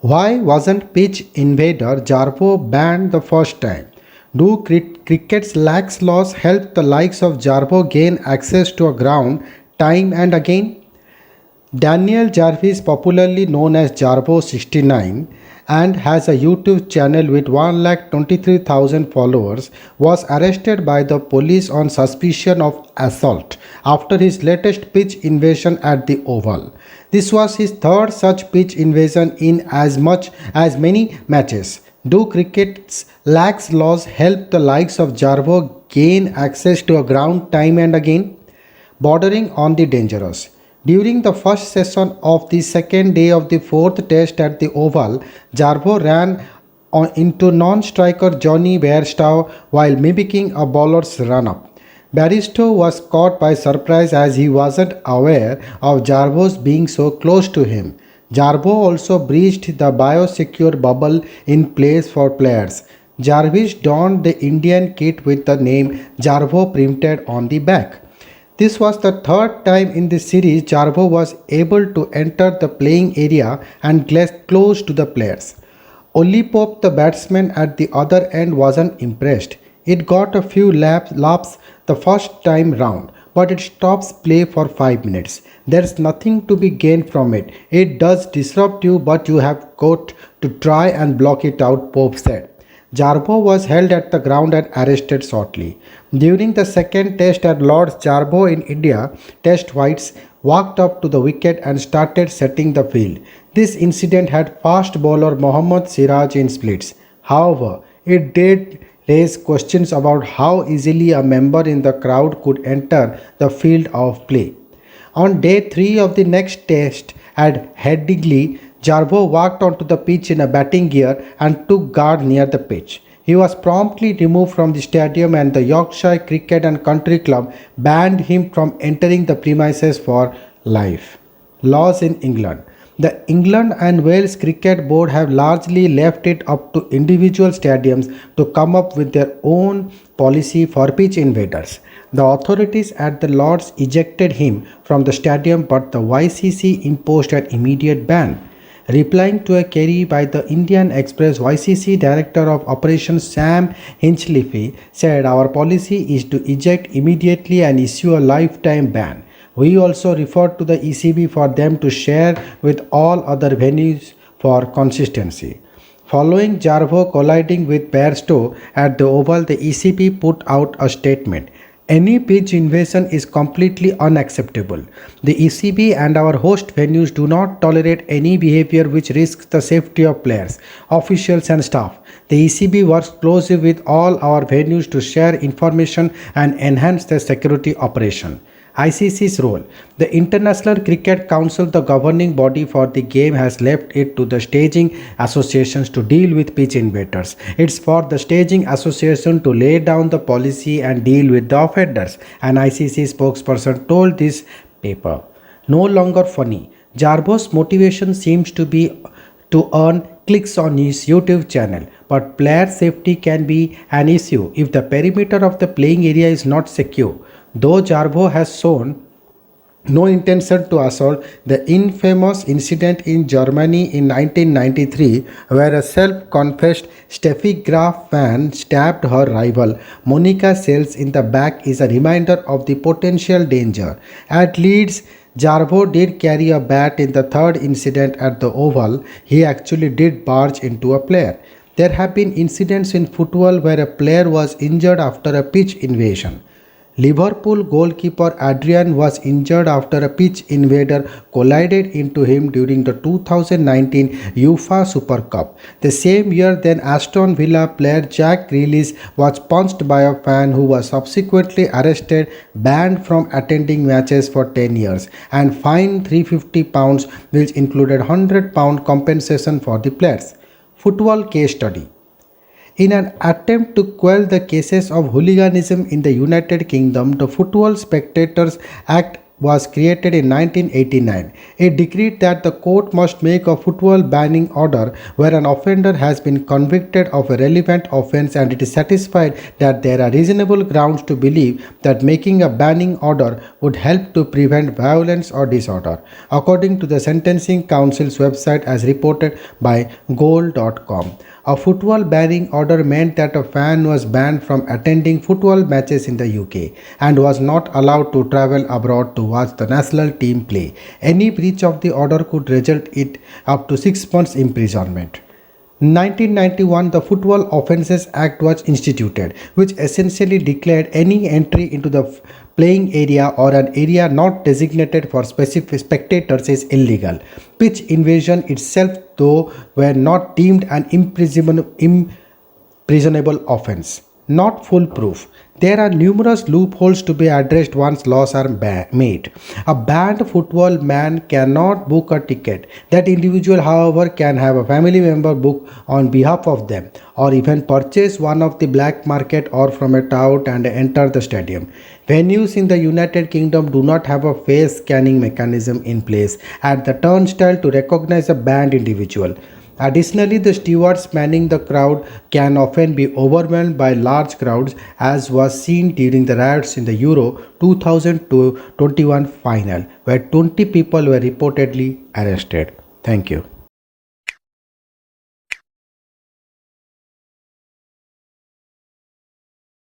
Why wasn't pitch invader Jarvo banned the first time? Do cricket's lax laws help the likes of Jarvo gain access to a ground time and again? Daniel Jarvis, popularly known as Jarvo69, and has a YouTube channel with 1,23,000 followers, was arrested by the police on suspicion of assault after his latest pitch invasion at the Oval. This was his third such pitch invasion in as much as many matches. Do cricket's lax laws help the likes of Jarvo gain access to a ground time and again? Bordering on the dangerous. During the first session of the second day of the fourth test at the Oval, Jarvo ran into non-striker Johnny Bairstow while mimicking a bowler's run-up. Bairstow was caught by surprise as he wasn't aware of Jarvo's being so close to him. Jarvo also breached the biosecure bubble in place for players. Jarvis donned the Indian kit with the name Jarvo printed on the back. This was the third time in this series Jarvo was able to enter the playing area and get close to the players. Only Pope, the batsman at the other end, wasn't impressed. It got a few laps the first time round, but it stops play for 5 minutes. There's nothing to be gained from it. It does disrupt you, but you have got to try and block it out, Pope said. Jarvo was held at the ground and arrested shortly. During the second test at Lord's, Jarvo in India Test Whites walked up to the wicket and started setting the field. This incident had fast bowler Mohammad Siraj in splits. However, it did raise questions about how easily a member in the crowd could enter the field of play. On day 3 of the next test at Headingley, Jarvo walked onto the pitch in a batting gear and took guard near the pitch. He was promptly removed from the stadium and the Yorkshire Cricket and Country Club banned him from entering the premises for life. Laws in England. The England and Wales Cricket Board have largely left it up to individual stadiums to come up with their own policy for pitch invaders. The authorities at the Lords ejected him from the stadium, but the YCC imposed an immediate ban. Replying to a query by the Indian Express, YCC Director of Operations Sam Hinchliffe said, "Our policy is to eject immediately and issue a lifetime ban. We also referred to the ECB for them to share with all other venues for consistency." Following Jarvo colliding with Bairstow at the Oval, the ECB put out a statement. Any pitch invasion is completely unacceptable. The ECB and our host venues do not tolerate any behavior which risks the safety of players, officials and staff. The ECB works closely with all our venues to share information and enhance their security operation. ICC's role. The International Cricket Council, the governing body for the game, has left it to the staging associations to deal with pitch invaders. It's for the staging association to lay down the policy and deal with the offenders, an ICC spokesperson told this paper. No longer funny. Jarvo's motivation seems to be to earn clicks on his YouTube channel, but player safety can be an issue if the perimeter of the playing area is not secure. Though Jarvo has shown no intention to assault, the infamous incident in Germany in 1993, where a self-confessed Steffi Graf fan stabbed her rival Monica Seles in the back, is a reminder of the potential danger. At Leeds, Jarvo did carry a bat in the third incident at the Oval. He actually did barge into a player. There have been incidents in football where a player was injured after a pitch invasion. Liverpool goalkeeper Adrian was injured after a pitch invader collided into him during the 2019 UEFA Super Cup. The same year, then Aston Villa player Jack Grealish was punched by a fan who was subsequently arrested, banned from attending matches for 10 years, and fined £350, which included £100 compensation for the players. Football case study. In an attempt to quell the cases of hooliganism in the United Kingdom, the Football Spectators Act was created in 1989. It decreed that the court must make a football banning order where an offender has been convicted of a relevant offense and it is satisfied that there are reasonable grounds to believe that making a banning order would help to prevent violence or disorder, according to the Sentencing Council's website as reported by Goal.com. A football banning order meant that a fan was banned from attending football matches in the UK and was not allowed to travel abroad to watch the national team play. Any breach of the order could result in up to 6 months imprisonment. 1991, the Football Offences Act was instituted, which essentially declared any entry into the playing area or an area not designated for specific spectators is illegal. Pitch invasion itself, though, were not deemed an imprisonable offence. Not foolproof. There are numerous loopholes to be addressed once laws are made. A banned football man cannot book a ticket. That individual, however, can have a family member book on behalf of them, or even purchase one of the black market or from a tout and enter the stadium. Venues in the United Kingdom do not have a face scanning mechanism in place at the turnstile to recognize a banned individual. Additionally, the stewards manning the crowd can often be overwhelmed by large crowds, as was seen during the riots in the Euro 2021 final, where 20 people were reportedly arrested. Thank you.